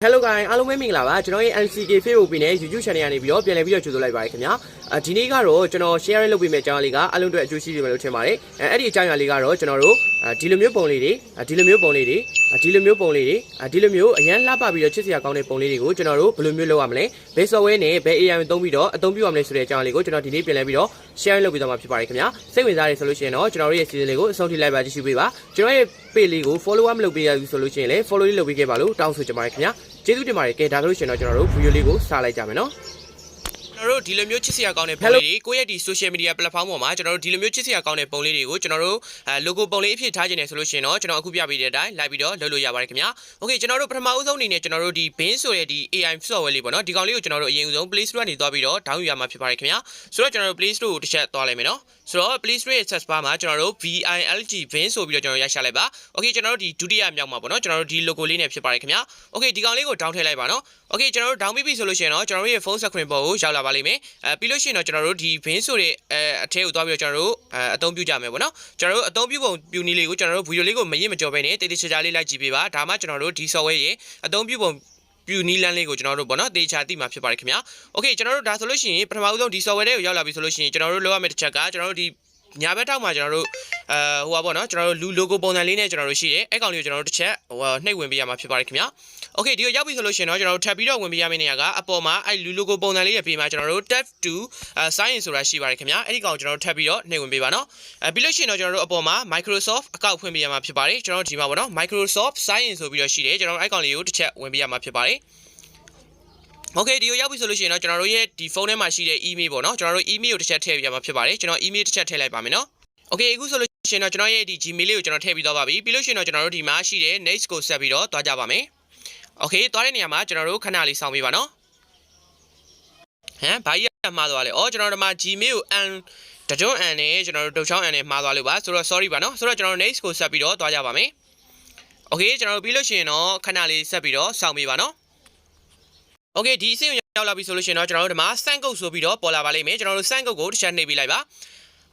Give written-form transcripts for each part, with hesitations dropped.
Hello guys အားလုံးပဲမင်္ဂလာပါကျွန်တော်ရဲ့ NCK Facebook page နဲ့ YouTube Channel ကနေပြီးတော့ပြန်လည်ပြီးတော့ကြိုဆိုလိုက်ပါတယ်ခင်ဗျာဒီနေ့ကတော့ကျွန်တော် share လုပ်ပေးမယ့်အကြောင်းလေးကအလုံးအတွက်အကျိုးရှိတယ်လို့ထင်ပါတယ်အဲ့ဒီအကြောင်းအရာလေးကတော့ကျွန်တော်တို့ဒီလိုမျိုးပုံလေးတွေဒီလိုမျိုးပုံလေးတွေဒီလိုမျိုးပုံလေးတွေဒီလိုမျိုးအရန်လှပပြီးတော့ချစ်စရာကောင်းတဲ့ပုံလေးတွေကိုကျွန်တော်တို့ဘယ်လိုမျိုးလုပ်ရမလဲဘယ် software နဲ့ဘယ် AI သုံးပြီးတော့အသုံးပြုရမလဲဆိုတဲ့အကြောင်းလေးကိုကျွန်တော်ဒီနေ့ပြန်လည်ပြီးတော့ share လုပ်ပေးသွားမှာဖြစ်ပါတယ်ခင်ဗျာစိတ်ဝင်စားတယ်ဆိုလို့ရှိရင်တော့ကျွန်တော်တို့ရဲ့ season လေးကိုအဆုံးထိလိုက်ပါကြည့်ရှုပေးပါကျွန်တော်ရဲ့ page လေးကို follow မလုပ်ပေးရဘူးဆိုလို့ရှိရင်လည်း follow လေးလုပ်ပေးခဲ့ပါလို့တောင်းဆိုချင်ပါတယ်ခင်ဗျာကျေးဇူးတင်ပါတယ်ကဲဒါဆိုလို့ရှိရင်တော့ကျွန်တော်တို့ video လေးကိုစလိုက်ကြမယ်နော်ကျွန်တော်တို့ဒီလိုမျိုးချစ်စရာကောင်းတဲ့ပုံလေးတွေကိုယ့်ရဲ့ဒီ social media platform ပေါ်မှာကျွန်တော်တို့ဒီလိုမျိုးချစ်စရာကောင်းတဲ့ပုံလေးတွေကိုကျွန်တော်တို့logo ပုံလေးအဖြစ်ထားခြင်းနဲ့ဆိုလို့ရှိရင်တော့ကျွန်တော်အခုပြပေးတဲ့အတိုင်းလိုက်ပြီးတော့လုပ်လို့ရပါတယ်ခင်ဗျာ Okay ကျွန်တော်တို့ပထမဦးဆုံးအနေနဲ့ကျွန်တော်တို့ဒီ Bing ဆိုတဲ့ဒီ AI software လေးပေါ့နော်ဒီကောင်လေးကိုကျွန်တော်တို့အရင်ဆုံး Play Store ကနေသွားပြီးတော့ download ရမှာဖြစ်ပါတယ်ခင်ဗျာဆိုတော့ကျွန်တော်တို့ Play Store ကိုတစ်ချက်သွားလိုက်မယ်နော်ဆိုတော့ Play Store ရဲ့ search bar မှာကျွန်တော်တို့ VILG Bing ဆိုပြီးတော့ကျွန်တော်ရိုက်ရှာလိုက်ပါ Okay ကျွန်တော်တို့ဒီဒုတိယမြောက်မှာပေါ့နော်ကျွန်တော်တို့ဒီ logo လေးနဲ့ဖြစ်ပါတယ်ခင်ဗျာ Okay ဒီကောင်လေးကို down ထည့်လိုက်ပါနော် Okay ကျွန်တော်တို့ down ပြီးပြီဆိုလို့ရှိရင်တော့ကျွန်တော်တို့ရဲ့ phone screen ပေါ်ကိုရောက်လာပါလိမ့်မယ်ပြီးလို့ရှိရင်တော့ကျွန်တော်တို့ဒီ Bing ဆိုတဲ့အထဲကိုသွားပြီးတော့ကျွန်တော်တို့အသုံးပြုကြမယ်ပေါ့နော်ကျွန်တော်တို့အသုံးပြုပုံပြုနည်းလေးကိုကျွန်တော်တို့ video လေးကိုမရင့်မကြော်ပဲနဲ့တိတ်တိတ်ချာချာလေးလိုက်ကြည့်ပေးပါဒါမှကျွန်တော်တို့ဒီ software ရဲ့အသုံးပြုပုံပြူနီလန်းလေးကိုကျွန်တော်တို့ပေါ့နော်တေချာတိမှာဖြစ်ပါတယ်ခင်ဗျာ Okay ကျွန်တော်တို့ဒါဆိုလို့ရှိရင်ပထမဦးဆုံးဒီ software တွေကိုရောက်လာပြီဆိုလို့ရှိရင်ကျွန်တော်တို့လုပ်ရမယ့်တစ်ချက်ကကျွန်တော်တို့ဒီညာဘက်ထောက်မှာကျွန်တော်တို့ဟိုပါပေါ့နော်ကျွန်တော်တို့လူ logo ပုံစံလေးနဲ့ကျွန်တော်တို့ရှိတယ်အဲ့ကောင်လေးကိုကျွန်တော်တို့တစ်ချက်နှိပ်ဝင်ပေးရမှာဖြစ်ပါတယ်ခင်ဗျာ Okay ဒီကိုရောက်ပြီဆိုလို့ရှိရင်တော့ကျွန်တော်တို့ထပ်ပြီးတော့ဝင်ပေးရမယ့်နေရာကအပေါ်မှာအဲ့လူ logo ပုံစံလေးရဲ့ဘေးမှာကျွန်တော်တို့ tab to sign in ဆိုတာရှိပါတယ်ခင်ဗျာအဲ့ဒီကောင်ကျွန်တော်တို့ထပ်ပြီးတော့နှိပ်ဝင်ပေးပါနော်ပြီးလို့ရှိရင်တော့ကျွန်တော်တို့အပေါ်မှာ Microsoft အကောင့်ဖွင့်ပေးရမှာဖြစ်ပါတယ်ကျွန်တော်တို့ဒီမှာပေါ့နော် Microsoft sign in ဆိုပြီးတော့ရှိတယ်ကျွန်တော်တို့အဲ့ကောင်လေးကိုတစ်ချက်ဝင်ပေးရမှာဖြစ်ပါတယ်Okay ဒီကိုရောက်ပြီဆိုလို့ရှိရင်တော့ကျွန်တော်တို့ရဲ့ဒီဖုန်းထဲမှာရှိတဲ့ email ပေါ့နော်ကျွန်တော်တို့ email ကိုတစ်ချက်ထည့်ပြရမှာဖြစ်ပါတယ်ကျွန်တော် email တစ်ချက်ထည့်လိုက်ပါမယ်နော် Okay အခုဆိုလို့ရှိရင်တော့ကျွန်တော်ရဲ့ဒီ Gmail လေးကိုကျွန်တော်ထည့်ပြီးတော့ပါပြီပြီးလို့ရှိရင်တော့ကျွန်တော်တို့ဒီမှာရှိတဲ့ next ကိုဆက်ပြီးတော့တွားကြပါမယ် Okay တွားတဲ့နေရာမှာကျွန်တော်တို့ခဏလေးစောင့်ပေးပါနော်ဘာကြီးမှားသွားလဲကျွန်တော်တို့ဒီမှာ Gmail ကို တကြွန်နဲ့ကျွန်တော်တို့တုတ်ချောင်းနဲ့မှားသွားလို့ပါဆိုတော့ sorry ပါနော်ဆိုတော့ကျွန်တော်တို့ next ကိုဆက်ပြီးတော့တွားကြပါမယ် Okay ကျွန်တော်တို့ပြီးလို့ရှိရင်တော့ခဏလေးဆက်ပြီးတော့စောင့်ပေးပါနော်Okay ဒီအဆင့်ကိုရောက်လာပြီဆိုလို့ရှိရင်တော့ကျွန်တော်တို့ဒီမှာ send code ဆိုပြီးတော့ပေါ်လာပါလိမ့်မယ်ကျွန်တော်တို့ send code ကိုတစ်ချက်နှိပ်ပေးလိုက်ပါ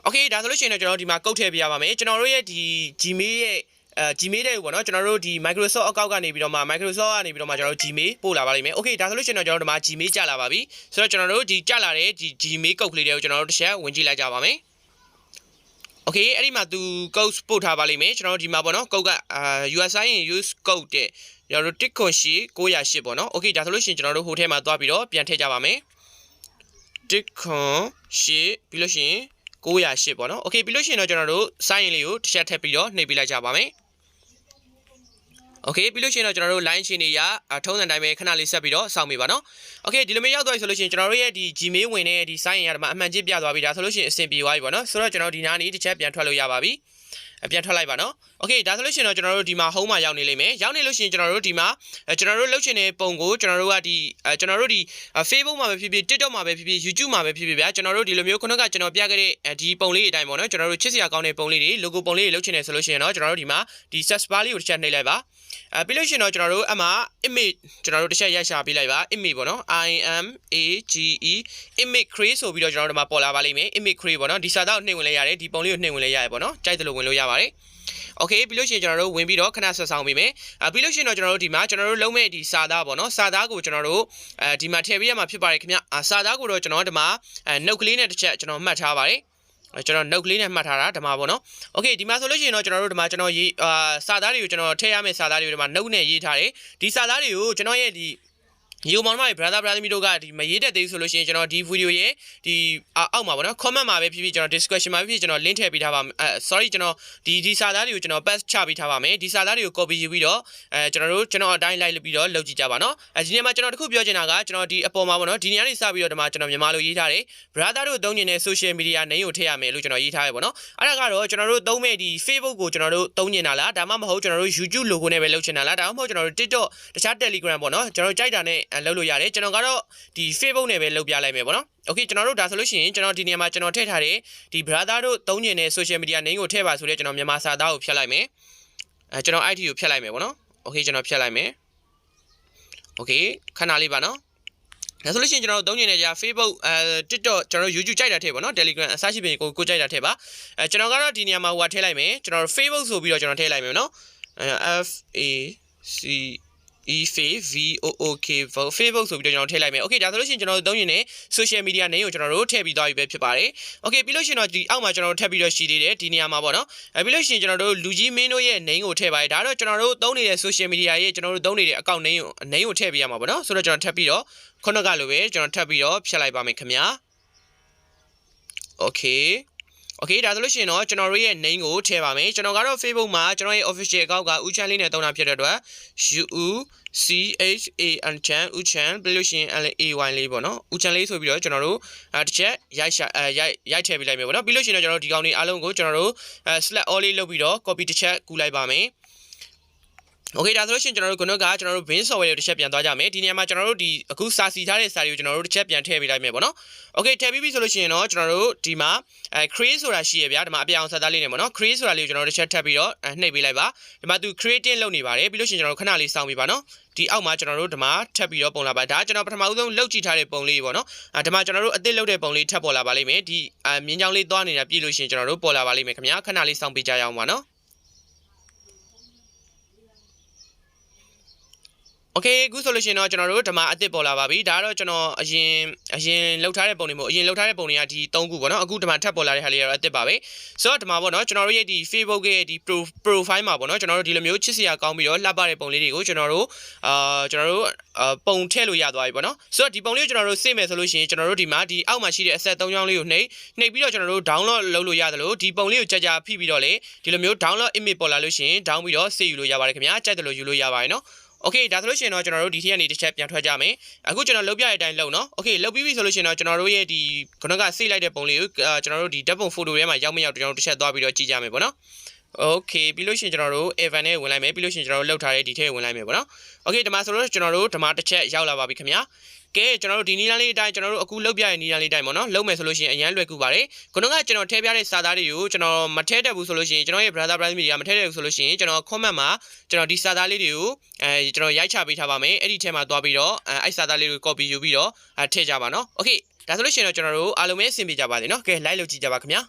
Okay ဒါဆိုလို့ရှိရင်တော့ကျွန်တော်တို့ဒီမှာကုတ်ထည့်ပေးရပါမယ်ကျွန်တော်တို့ရဲ့ဒီ Gmail ရဲ့Gmail တဲ့ပေါ့နော်ကျွန်တော်တို့ဒီ Microsoft အကောင့်ကနေပြီးတော့မှ Microsoft ကနေပြီးတော့မှကျွန်တော်တို့ Gmail ပို့လာပါလိမ့်မယ် Okay ဒါဆိုလို့ရှိရင်တော့ကျွန်တော်တို့ဒီမှာ Gmail ကျလာပါပြီဆိုတော့ကျွန်တော်တို့ဒီကျလာတဲ့ဒီ Gmail ကုတ်ကလေးတွေကိုကျွန်တော်တို့တစ်ချက်ဝင်ကြည့်လိုက်ကြပါမယ် Okay အဲ့ဒီမှာသူ code ပို့ထားပါလိမ့်မယ်ကျွန်တော်တို့ဒီမှာပေါ့နော် code ကUSI use code တဲ့ကျွန်တော်တို့တစ်ခွန်ရှိ908ပေါ့နော် Okay ဒါဆိုလို့ရှိရင်ကျွန်တော်တို့ဟိုထဲမှာသွားပြီးတော့ပြန်ထည့်ကြပါမယ်တစ်ခွန်ရှိပြီးလို့ရှိရင်908ပေါ့နော် Okay ပြီးလို့ရှိရင်တော့ကျွန်တော်တို့ sign လေးကိုတစ်ချက်ထည့်ပြီးတော့နှိပ်ပေးလိုက်ကြပါမယ် Okay ပြီးလို့ရှိရင်တော့ကျွန်တော်တို့ line ချင်းတွေရထုံးစံတိုင်းပဲခဏလေးဆက်ပြီးတော့စောင့်မိပါနော် Okay ဒီလိုမျိုးရောက်သွားပြီဆိုလို့ရှိရင်ကျွန်တော်တို့ရဲ့ဒီ Gmail ဝင်တဲ့ဒီ sign ရတာမှာအမှန်ချင်းပြသွားပြီဒါဆိုလို့ရှိရင်အဆင်ပြေသွားပြီပေါ့နော်ဆိုတော့ကျွန်တော်ဒီနားနေတစ်ချက်ပြန်ထွက်လို့ရပါပြီပြန်ထွက်လိုက်ပါနော် Okay ဒါဆိုလို့ရှိရင်တော့ကျွန်တော်တို့ဒီမှာ home မှာရောက်နေလိမ့်မယ်ရောက်နေလို့ရှိရင်ကျွန်တော်တို့ဒီမှာကျွန်တော်တို့လုပ်ချင်တဲ့ပုံကိုကျွန်တော်တို့ကဒီကျွန်တော်တို့ဒီ Facebook မှာပဲဖြစ်ဖြစ် TikTok မှာပဲဖြစ်ဖြစ် YouTube မှာပဲဖြစ်ဖြစ်ဗျာကျွန်တော်တို့ဒီလိုမျိုးခုနကကျွန်တော်ပြခဲ့တဲ့ဒီပုံလေးအတိုင်းပေါ့နော်ကျွန်တော်တို့ချစ်စရာကောင်းတဲ့ပုံလေးတွေ logo ပုံလေးတွေလုပ်ချင်တယ်ဆိုလို့ရှိရင်တော့ကျွန်တော်တို့ဒီမှာဒီ search bar လေးကိုတစ်ချက်နှိပ်လိုက်ပါပြီးလို့ရှိရင်တော့ကျွန်တော်တို့အမှ image ကျွန်တော်တို့တစ်ချက်ရိုက်ရှာပေးလိုက်ပါ image ပေါ့နော် IMAGE image create ဆိုပြီးတော့ကျွန်တော်တို့ဒီမှာပေါ်လာပါလိမ့်မယ် image create ပေါ့နော်ဒီစာသားကိုနှိပ်ဝင်လဲရတယ်ဒီပုံလေးကိုနှိပ်ဝင်လဲရတယ်ပေါ့နော်ကြိုက်တယ်လို့ဝင်လို့ရပါတယ် Okay ပြီးလို့ရှိရင်ကျွန်တော်တို့ဝင်ပြီးတော့ခဏဆက်ဆောင်ပေးမယ်ပြီးလို့ရှိရင်တော့ကျွန်တော်တို့ဒီမှာကျွန်တော်တို့လုံးမဲ့ဒီစာသားပေါ့နော်စာသားကိုကျွန်တော်တို့ဒီမှာထည့်ပေးရမှာဖြစ်ပါတယ်ခင်ဗျစာသားကိုတော့ကျွန်တော်ဒီမှာနှုတ်ကလေးနဲ့တစ်ချက်ကျွန်တော်မှတ်ထားပါတယ်ကျွန်တော်နှုတ်ကလေးနဲ့မှတ်ထားတာဒီမှာပေါ့နော် Okay ဒီမှာဆိုလို့ရှိရင်တော့ကျွန်တော်တို့ဒီမှာကျွန်တော်ရေးစာသားတွေကိုကျွန်တော်ထည့်ရမယ့်စာသားတွေကိုဒီမှာနှုတ်နဲ့ရေးထားတယ်ဒီစာသားတွေကိုကျွန်တော်ရဲ့ဒီယူမောင်မ brother မီတို့ကဒီမရေးတတ်သေးဘူးဆိုလို့ရှိရင်ကျွန်တော်ဒီ video ရဲ့ဒီအောက်မှာပေါ့နော် comment မှာပဲဖြစ်ဖြစ်ကျွန်တော် description မှာပဲဖြစ်ဖြစ်ကျွန်တော် link ထည့်ပေးထားပါsorry ကျွန်တော်ဒီစာသားတွေကိုကျွန်တော် pass ချပေးထားပါမယ်ဒီစာသားတွေကို copy ယူပြီးတော့ကျွန်တော်အတိုင်းလိုက်ပြီးတော့လုပ်ကြည့်ကြပါနော်ဒီနေရာမှာကျွန်တော်တခုပြောချင်တာကကျွန်တော်ဒီအပေါ်မှာပေါ့နော်ဒီနေရာနေစပြီးတော့ဒီမှာကျွန်တော်မြန်မာလိုရေးထားတယ် brother တို့သုံးနေတဲ့ social media name ကိုထည့်ရမယ်လို့ကျွန်တော်ရေးထားရပေါ့နော်အဲ့ဒါကတော့ကျွန်တော်တို့သုံးမဲ့ဒီ Facebook ကိုကျွန်တော်တို့သုံးနေတာလားဒါမှမဟုတ်ကျွန်တော်တို့ YouTube logo နဲ့ပဲလုပ်ချင်တာလားဒါမှမဟုတ်ကျွန်တော်တို့ TikTok တခြား Telegram ပေါ့နော်ကျွန်တော်တို့ကြိုက်တာနဲ့လုပ်လို့ရတယ်ကျွန်တော်ကတော့ဒီ Facebook နဲ့ပဲလုပ်ပြလိုက်မယ်ပေါ့နော် Okay ကျွန်တော်တို့ဒါဆိုလို့ရှိရင်ကျွန်တော်ဒီနေရာမှာကျွန်တော်ထည့်ထားတဲ့ဒီ brother တို့သုံးနေတဲ့ social media name ကိုထည့်ပါဆိုလဲကျွန်တော်မြန်မာစာသားကိုဖျက်လိုက်မယ်ကျွန်တော် IT ကိုဖျက်လိုက်မယ်ပေါ့နော် Okay ကျွန်တော်ဖျက်လိုက်မယ် Okay ခဏလေးပါနော်ဒါဆိုလို့ရှိရင်ကျွန်တော်တို့သုံးနေတဲ့ကြာ Facebook TikTok ကျွန်တော်တို့ YouTube ကြိုက်တာထည့်ပါနော် Telegram အစရှိပင်ကိုကြိုက်တာထည့်ပါကျွန်တော်ကတော့ဒီနေရာမှာဟိုကထည့်လိုက်မယ်ကျွန်တော် Facebook ဆိုပြီးတော့ကျွန်တော်ထည့်လိုက်မယ်နော်FAC VOOK Facebook ဆိုပြီးတော့ကျွန်တော်ထည့်လိုက်မယ် Okay ဒါဆိုလို့ရှိရင်ကျွန်တော်တို့သုံးရင်လည်း social media name ကိုကျွန်တော်တို့ထည့်ပြီးသွားပြီပဲဖြစ်ပါတယ် Okay ပြီးလို့ရှိရင်တော့ဒီအောက်မှာကျွန်တော်တို့ထပ်ပြီးတော့ရှိသေးတယ်ဒီနေရာမှာပေါ့နော်ပြီးလို့ရှိရင်ကျွန်တော်တို့လူကြီးမင်းတို့ရဲ့ name ကိုထည့်ပါတယ်ဒါတော့ကျွန်တော်တို့သုံးနေတဲ့ social media ရဲ့ကျွန်တော်တို့သုံးနေတဲ့ account name ကိုထည့်ပေးရမှာပေါ့နော်ဆိုတော့ကျွန်တော်ထပ်ပြီးတော့ခုနကလိုပဲကျွန်တော်ထပ်ပြီးတော့ဖြတ်လိုက်ပါမယ်ခင်ဗျာ Okay ဒါဆိုလို့ရှိရင်တော့ကျွန်တော်တို့ရဲ့ name ကိုထည့်ပါမယ်ကျွန်တော်ကတော့ Facebook မှာကျွန်တော်ရဲ့ official account ကဦးချမ်းလေးနဲ့တုံးတာဖြစ်တဲ့အတွက် UCHAN ချမ်းဦးချမ်းပြီးလို့ရှိရင် LAY လေးပေါ့နော်ဦးချမ်းလေးဆိုပြီးတော့ကျွန်တော်တို့တစ်ချက်ရိုက်ထည့်ပေးလိုက်မယ်ပေါ့နော်ပြီးလို့ရှိရင်တော့ကျွန်တော်တို့ဒီကောင်လေးအားလုံးကိုကျွန်တော်တို့select all လေးလုပ်ပြီးတော့ copy တစ်ချက်ကူးလိုက်ပါမယ်Okay ဒါဆိုလို့ရှိရင်ကျွန်တော်တို့ခုနကကျွန်တော်တို့ bin software ကိုတစ်ချက်ပြန်သွားကြမယ်ဒီနေရာမှာကျွန်တော်တို့ဒီအခုစာစီထားတဲ့စာတွေကိုကျွန်တော်တို့တစ်ချက်ပြန်ထည့်ပေးလိုက်မယ်ပေါ့နော် Okay ထည့်ပြီးပြီဆိုလို့ရှိရင်တော့ကျွန်တော်တို့ဒီမှာcreate ဆိုတာရှိရဗျာဒီမှာအပြအောင်စာသားလေးနေပေါ့နော် create ဆိုတာလေးကိုကျွန်တော်တို့တစ်ချက်ထပ်ပြီးတော့နှိပ်ပေးလိုက်ပါဒီမှာသူ creating လုပ်နေပါတယ်ပြီးလို့ရှိရင်ကျွန်တော်တို့ခဏလေးစောင့်ပြီးပါနော်ဒီအောက်မှာကျွန်တော်တို့ဒီမှာထပ်ပြီးတော့ပုံလာပါဒါကျွန်တော်ပထမဦးဆုံးလုပ်ကြည့်ထားတဲ့ပုံလေးပေါ့နော်ဒီမှာကျွန်တော်တို့အသစ်လုပ်တဲ့ပုံလေးထပ်ပေါ်လာပါလိမ့်မယ်ဒီမြင်းချောင်းလေးသွားနေတာပြည့်လို့ရှိရင်ကျွန်တော်တို့ပေါ်လာပါလိမ့်မယ်ခင်ဗျာခဏလေးစောင့်ပေးကြရအောင်ပါနော်Okay အခုဆိုလို့ရှိရင်တော့ကျွန်တော်တို့ဓမ္မအသစ်ပေါ်လာပါပြီဒါကတော့ကျွန်တော်အရင်လောက်ထားတဲ့ပုံတွေမို့အရင်လောက်ထားတဲ့ပုံတွေကဒီ3ခုပေါ့နော်အခုဓမ္မထပ်ပေါ်လာတဲ့ဟာလေးကတော့အသစ်ပါပဲဆိုတော့ဓမ္မပေါ့နော်ကျွန်တော်တို့ရဲ့ဒီ Facebook ရဲ့ဒီ profile မှာပေါ့နော်ကျွန်တော်တို့ဒီလိုမျိုးချစ်စရာကောင်းပြီးတော့လှပတဲ့ပုံလေးတွေကိုကျွန်တော်တို့ပုံထည့်လို့ရသွားပြီပေါ့နော်ဆိုတော့ဒီပုံလေးကိုကျွန်တော်တို့ save မယ်ဆိုလို့ရှိရင်ကျွန်တော်တို့ဒီမှာဒီအောက်မှာရှိတဲ့အဆက်3ချောင်းလေးကိုနှိပ်ပြီးတော့ကျွန်တော်တို့ download လုပ်လို့ရတယ်လို့ဒီပုံလေးကိုကြာဖိပြီးတော့လေဒီလိုမျိုး download image ပေါ်လာလို့ရှိရင် down ပြီးတော့ save ယူလို့ရပါတယ်ခင်ဗျာကြိုက်တယ်လို့ယူလို့ရပါတယ်နော်Okay ဒါဆိုလို့ရှိရင်တော့ကျွန်တော်တို့ဒီထက်ကနေတစ်ချက်ပြန်ထွက်ကြမယ်အခုကျွန်တော်လုပ်ပြတဲ့အတိုင်းလုပ်နော် Okay လုပ်ပြီးပြီဆိုလို့ရှိရင်တော့ကျွန်တော်တို့ရဲ့ဒီခုနက save လိုက်တဲ့ပုံလေးကိုကျွန်တော်တို့ဒီဓာတ်ပုံ photo ထဲမှာရောက်မရောက်ကျွန်တော်တို့တစ်ချက်သွားပြီးတော့ကြည့်ကြမယ်ပေါ့နော် Okay ပြီးလို့ရှိရင်ကျွန်တော်တို့ event နဲ့ဝင်လိုက်မယ်ပြီးလို့ရှိရင်ကျွန်တော်တို့လောက်ထားတဲ့ဒီထက်ဝင်လိုက်မယ်ပေါ့နော် Okay ဒီမှာဆိုတော့ကျွန်တော်တို့ဒီမှာတစ်ချက်ရောက်လာပါပြီခင်ဗျာကဲကျွန်တော်တို့ဒီနီးလန်းလေးအတိုင်းကျွန်တော်တို့အခုလုပ်ပြတဲ့နီးလန်းလေးအတိုင်းပေါ့နော်လုပ်မယ်ဆိုလို့ရှိရင်အရင်လွယ်ကူပါတယ်ခုနကကျွန်တော်ထည့်ပြတဲ့စာသားတွေကိုကျွန်တော်မထည့်တတ်ဘူးဆိုလို့ရှိရင်ကျွန်တော်ရဲ့ brother media မထည့်တတ်ဘူးဆိုလို့ရှိရင်ကျွန်တော် comment မှာကျွန်တော်ဒီစာသားလေးတွေကိုကျွန်တော်ရိုက်ချပေးထားပါမယ်အဲ့ဒီထဲမှာသွားပြီးတော့အဲ့စာသားလေးကို copy ယူပြီးတော့ထည့်ကြပါနော် Okay ဒါဆိုလို့ရှိရင်တော့ကျွန်တော်တို့အားလုံးပဲအဆင်ပြေကြပါစေနော်ကဲ like လုပ်ကြည့်ကြပါခင်ဗျာ